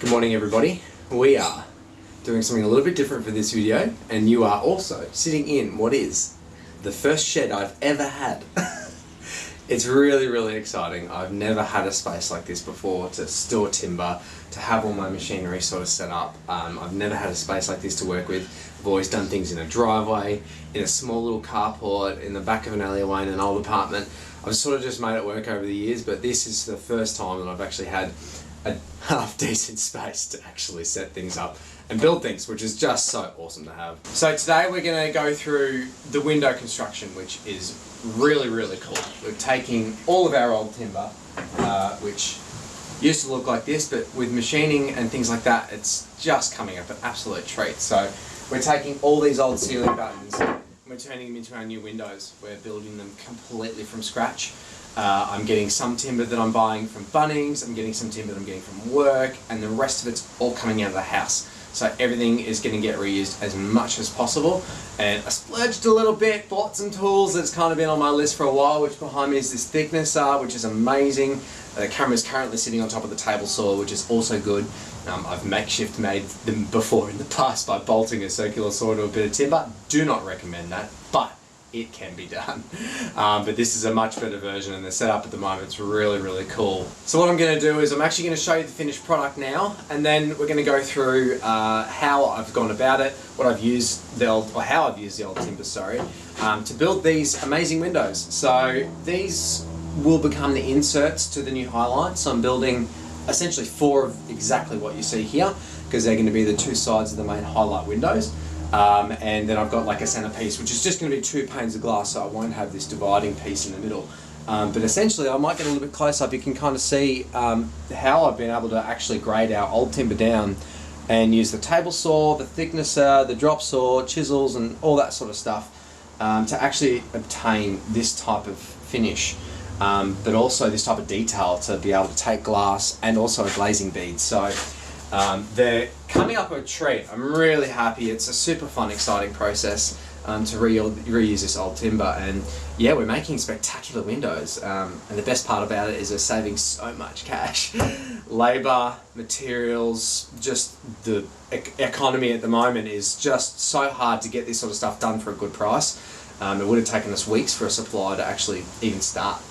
Good morning everybody. We are doing something a little bit different for this video, and you are also sitting in what is the first shed I've ever had. It's really exciting. I've never had a space like this before to store timber, to have all my machinery sort of set up. I've never had a space like this to work with. I've always done things in a driveway, in a small little carport, in the back of an alleyway in an old apartment. I've sort of just made it work over the years, but this is the first time that I've actually had a half decent space to actually set things up and build things, which is just so awesome to have. So today we're going to go through the window construction, which is really cool. We're taking all of our old timber, which used to look like this, but with machining and things like that, it's just coming up an absolute treat. So we're taking all these old ceiling buttons and we're turning them into our new windows. We're building them completely from scratch. I'm getting some timber that I'm buying from Bunnings, I'm getting some timber that I'm getting from work, and the rest of it's all coming out of the house. So everything is going to get reused as much as possible. And I splurged a little bit, bought some tools that's kind of been on my list for a while, which behind me is this thicknesser, which is amazing. The camera is currently sitting on top of the table saw, which is also good. I've makeshift made them before in the past by bolting a circular saw to a bit of timber. Do not recommend that, but it can be done. But this is a much better version, and the setup at the moment is really cool. So what I'm going to do is I'm actually going to show you the finished product now, and then we're going to go through how I've gone about it, what I've used how I've used the old timber, to build these amazing windows. So these will become the inserts to the new highlights. So I'm building essentially 4 of exactly what you see here, because they're going to be the 2 sides of the main highlight windows. And then I've got like a centerpiece, which is just going to be 2 panes of glass, so I won't have this dividing piece in the middle. But essentially I might get a little bit close up. You can kind of see how I've been able to actually grade our old timber down and use the table saw, the thicknesser, the drop saw, chisels and all that sort of stuff to actually obtain this type of finish. But also this type of detail to be able to take glass and also a glazing bead. So they're coming up a treat. I'm really happy. It's a super fun, exciting process to reuse this old timber, and yeah, we're making spectacular windows. And the best part about it is we're saving so much cash. Labour, materials, just the economy at the moment is just so hard to get this sort of stuff done for a good price. It would have taken us weeks for a supplier to actually even start.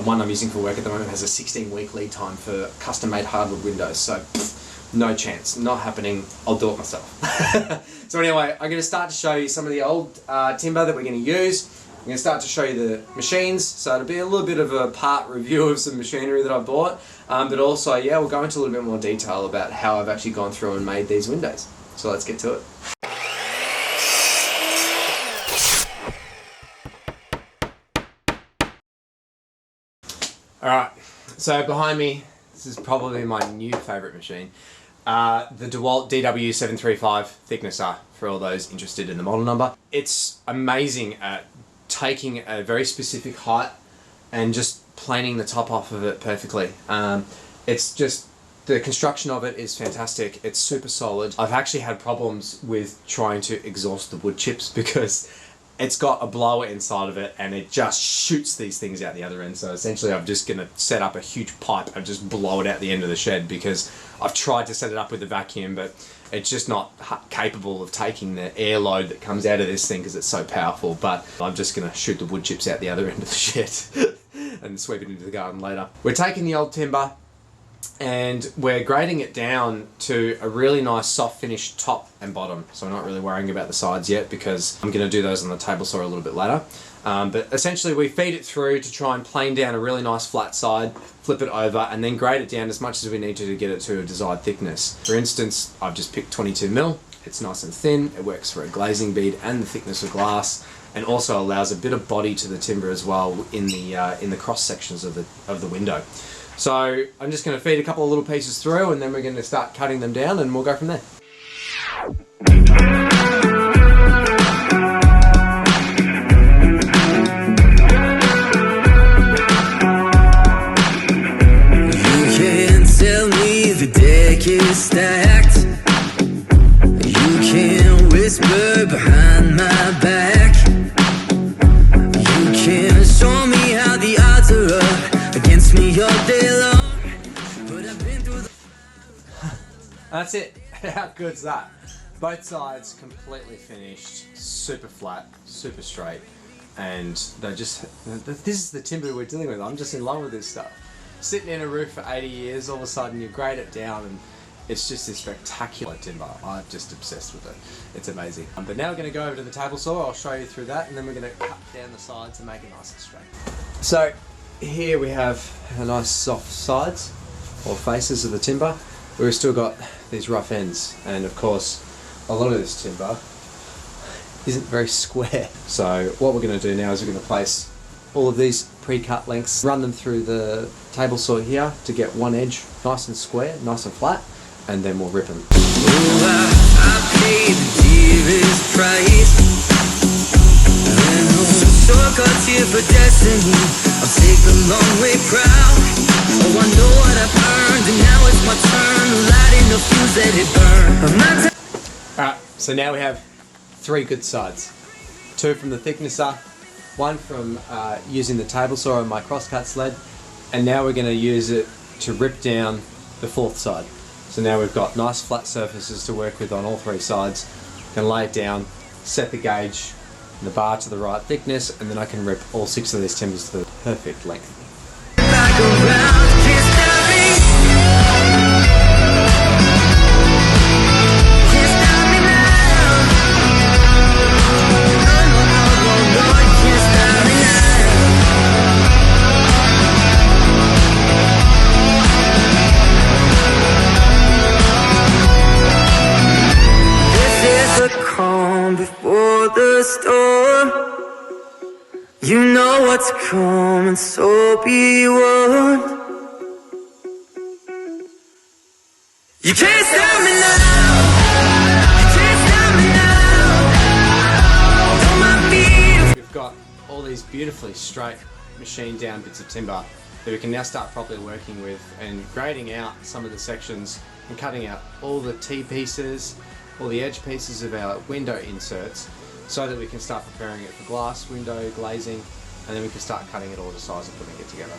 One I'm using for work at the moment has a 16-week lead time for custom-made hardwood windows, so no chance, not happening. I'll do it myself. So anyway, I'm going to start to show you some of the old timber that we're going to use. I'm going to start to show you the machines, so it'll be a little bit of a part review of some machinery that I bought, but also, yeah, we'll go into a little bit more detail about how I've actually gone through and made these windows. So let's get to it. Alright, so behind me, this is probably my new favourite machine, the DeWalt DW735 thicknesser, for all those interested in the model number. It's amazing at taking a very specific height and just planing the top off of it perfectly. It's just, the construction of it is fantastic. It's super solid. I've actually had problems with trying to exhaust the wood chips because it's got a blower inside of it and it just shoots these things out the other end. So essentially I'm just going to set up a huge pipe and just blow it out the end of the shed, because I've tried to set it up with a vacuum, but it's just not capable of taking the air load that comes out of this thing because it's so powerful. But I'm just going to shoot the wood chips out the other end of the shed and sweep it into the garden later. We're taking the old timber and we're grading it down to a really nice soft finish top and bottom. So I'm not really worrying about the sides yet because I'm going to do those on the table saw a little bit later. But essentially we feed it through to try and plane down a really nice flat side, flip it over, and then grade it down as much as we need to get it to a desired thickness. For instance, I've just picked 22mm. It's nice and thin. It works for a glazing bead and the thickness of glass, and also allows a bit of body to the timber as well in the cross sections of the window. So I'm just going to feed a couple of little pieces through, and then we're going to start cutting them down and we'll go from there. You can't tell me the deck is stacked. You can't whisper behind my back. You can't show me how the odds are up against me all day long. But I've been through the that's it. How good's that? Both sides completely finished, super flat, super straight, and they're just, this is the timber we're dealing with. I'm just in love with this stuff. Sitting in a roof for 80 years, all of a sudden you grade it down and it's just this spectacular timber. I'm just obsessed with it. It's amazing. But now we're going to go over to the table saw. I'll show you through that, and then we're going to cut down the sides and make it nice and straight. So here we have our nice soft sides or faces of the timber. We've still got these rough ends, and of course a lot of this timber isn't very square. So what we're going to do now is we're going to place all of these pre-cut lengths, run them through the table saw here to get one edge nice and square, nice and flat, and then we'll rip them. I paid the dearest price. And shortcuts here for destiny. I'll take the long way proud. Oh, I know what I've earned, and now it's my turn to light in the fuse, let it burn. Alright, so now we have 3 good sides. 2 from the thicknesser, 1 from using the table saw on my crosscut sled, and now we're going to use it to rip down the 4th side. So now we've got nice flat surfaces to work with on all 3 sides. Can lay it down, set the gauge, and the bar to the right thickness, and then I can rip all 6 of these timbers to the perfect length. Before the storm, you know what's coming, so be warned. You can't stop me now. You can't stop me now. On my feet. We've got all these beautifully straight machined down bits of timber that we can now start properly working with and grading out some of the sections and cutting out all the T-pieces, all the edge pieces of our window inserts, so that we can start preparing it for glass, window, glazing, and then we can start cutting it all to size and putting it together.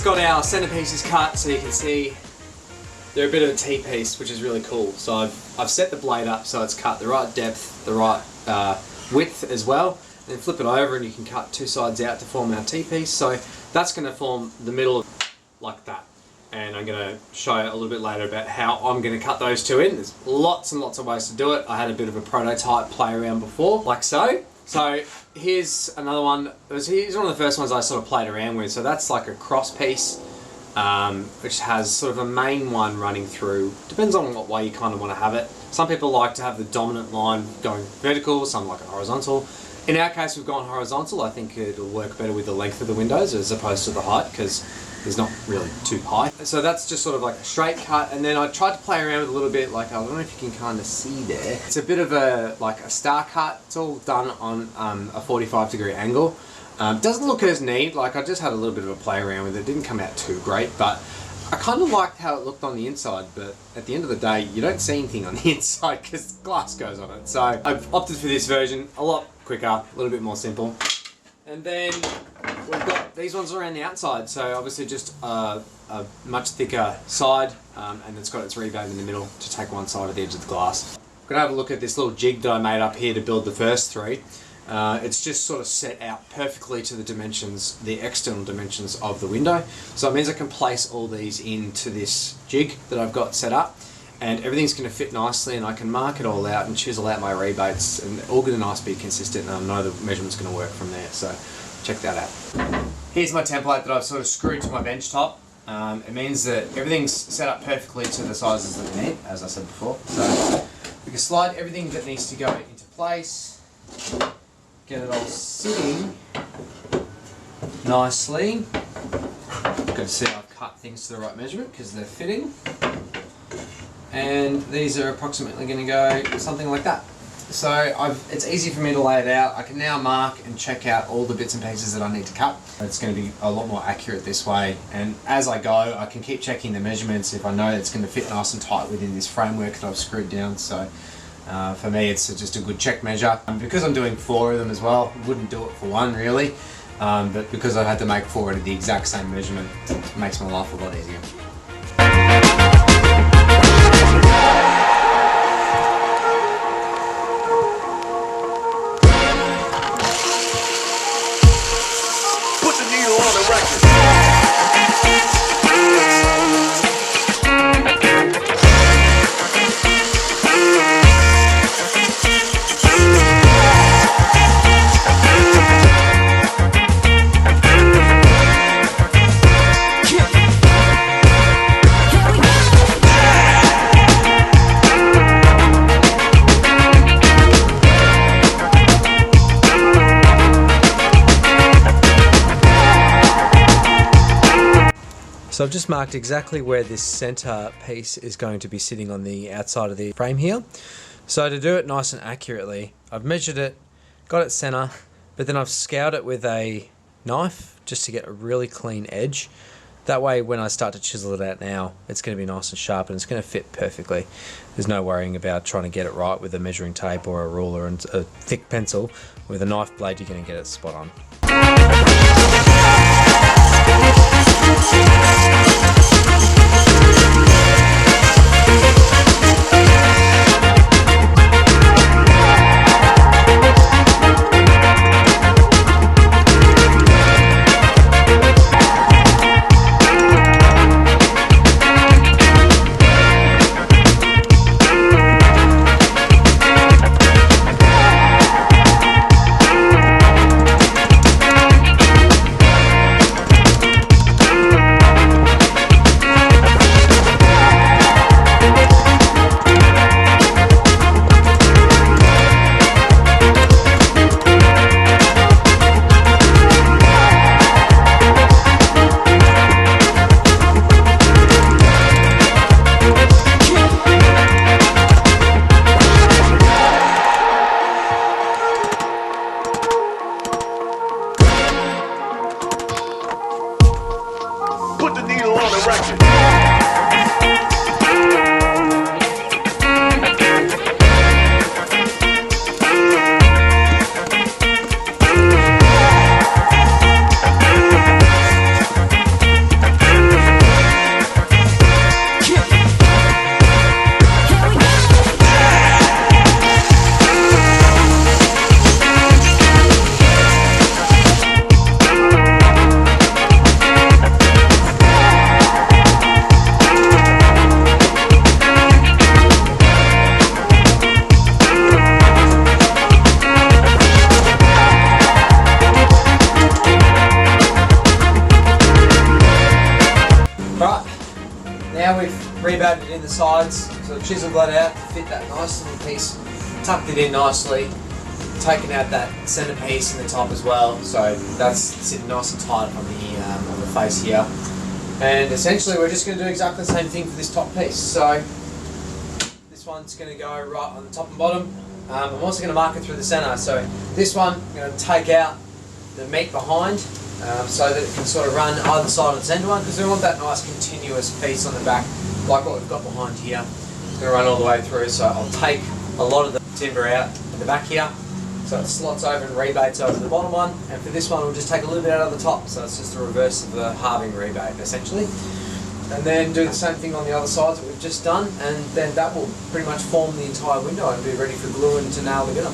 Got our centerpieces cut, so you can see they're a bit of a T-piece, which is really cool. So I've set the blade up so it's cut the right depth, the right width as well. Then flip it over and you can cut 2 sides out to form our T-piece. So that's going to form the middle like that. And I'm going to show you a little bit later about how I'm going to cut those 2 in. There's lots and lots of ways to do it. I had a bit of a prototype play around before, like so. So here's another one. Here's one of the first ones I sort of played around with. So that's like a cross piece, which has sort of a main one running through. Depends on what way you kind of want to have it. Some people like to have the dominant line going vertical, some like it horizontal. In our case, we've gone horizontal. I think it'll work better with the length of the windows as opposed to the height, because it's not really too high. So that's just sort of like a straight cut, and then I tried to play around with it a little bit, like I don't know if you can kind of see there. It's a bit of a like a star cut. It's all done on a 45-degree angle. Doesn't look as neat. Like I just had a little bit of a play around with it. It didn't come out too great, but I kind of liked how it looked on the inside. But at the end of the day, you don't see anything on the inside because glass goes on it. So I've opted for this version, a lot quicker, a little bit more simple. And then we've got these ones around the outside, so obviously just a much thicker side, and it's got its rebate in the middle to take one side of the edge of the glass. I'm going to have a look at this little jig that I made up here to build the first 3. It's just sort of set out perfectly to the dimensions, the external dimensions of the window. So it means I can place all these into this jig that I've got set up. and everything's going to fit nicely, and I can mark it all out and chisel out my rebates, and all going to nice be consistent, and I know the measurement's going to work from there. So check that out. Here's my template that I've sort of screwed to my bench top. It means that everything's set up perfectly to the sizes that we need, as I said before. So we can slide everything that needs to go into place, get it all sitting nicely. Got to see I've cut things to the right measurement because they're fitting. And these are approximately going to go something like that. So it's easy for me to lay it out. I can now mark and check out all the bits and pieces that I need to cut. It's going to be a lot more accurate this way, and as I go I can keep checking the measurements if I know it's going to fit nice and tight within this framework that I've screwed down. So for me it's just a good check measure. Because I'm doing 4 of them as well, I wouldn't do it for one really, but because I had to make 4 at the exact same measurement, it makes my life a lot easier. So I've just marked exactly where this center piece is going to be sitting on the outside of the frame here. So to do it nice and accurately, I've measured it, got it center, but then I've scoured it with a knife just to get a really clean edge. That way when I start to chisel it out now, it's going to be nice and sharp and it's going to fit perfectly. There's no worrying about trying to get it right with a measuring tape or a ruler and a thick pencil. With a knife blade you're going to get it spot on. Now we've rebated in the sides, so chiseled that out to fit that nice little piece, tucked it in nicely, taken out that centre piece in the top as well, so that's sitting nice and tight on the face here. And essentially we're just going to do exactly the same thing for this top piece. So this one's going to go right on the top and bottom. I'm also going to mark it through the centre, so this one I'm going to take out the meat behind, so that it can sort of run either side of the centre one, because we want that nice continuous piece on the back, like what we've got behind here. It's going to run all the way through, so I'll take a lot of the timber out at the back here, so it slots over and rebates over the bottom one, and for this one we'll just take a little bit out of the top, so it's just the reverse of the halving rebate essentially. And then do the same thing on the other sides that we've just done, and then that will pretty much form the entire window and be ready for glue and to nail together.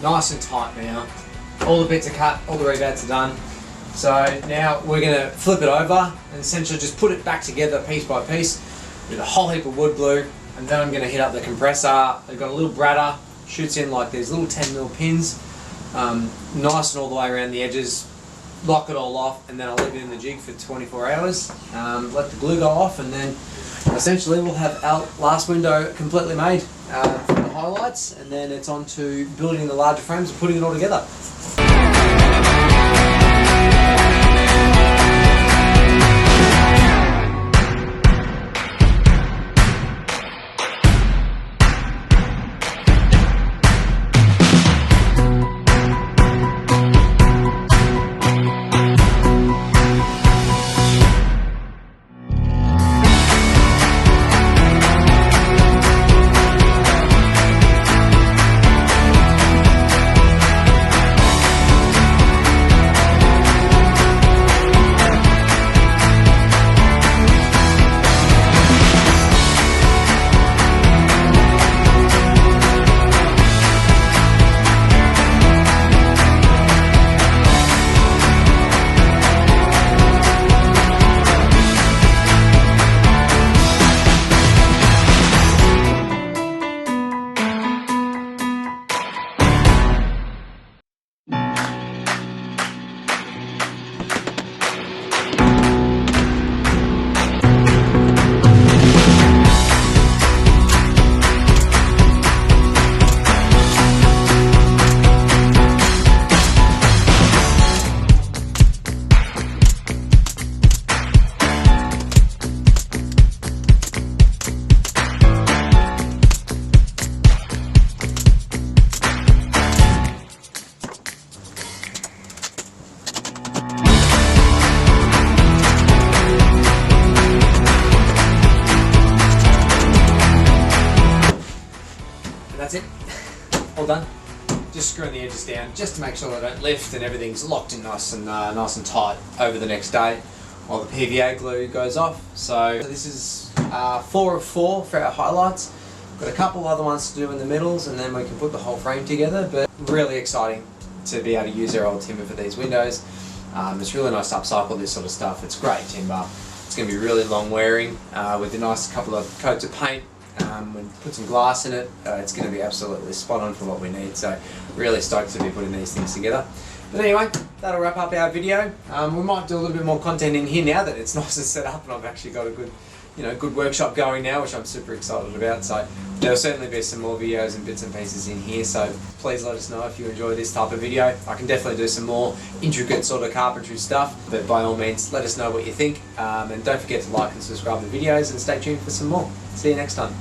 nice and tight now. All the bits are cut, all the rebats are done. So now we're going to flip it over and essentially just put it back together piece by piece with a whole heap of wood glue, and then I'm going to hit up the compressor. They've got a little bradder, shoots in like these little 10mm pins, nice and all the way around the edges. Lock it all off, and then I'll leave it in the jig for 24 hours, let the glue go off, and then essentially we'll have our last window completely made for the highlights, and then it's on to building the larger frames and putting it all together. That's it, all done. Just screwing the edges down just to make sure they don't lift, and everything's locked in nice and tight over the next day while the PVA glue goes off. So this is 4 of 4 for our highlights. Got a couple other ones to do in the middles, and then we can put the whole frame together. But really exciting to be able to use our old timber for these windows. It's really nice to upcycle this sort of stuff. It's great timber. It's going to be really long wearing with a nice couple of coats of paint. We put some glass in it. It's going to be absolutely spot on for what we need. So really stoked to be putting these things together. But anyway, that'll wrap up our video. We might do a little bit more content in here now that it's nice and set up, and I've actually got a good workshop going now, which I'm super excited about. So there'll certainly be some more videos and bits and pieces in here. So please let us know if you enjoy this type of video. I can definitely do some more intricate sort of carpentry stuff, but by all means, let us know what you think. And don't forget to like and subscribe to the videos, and stay tuned for some more. See you next time.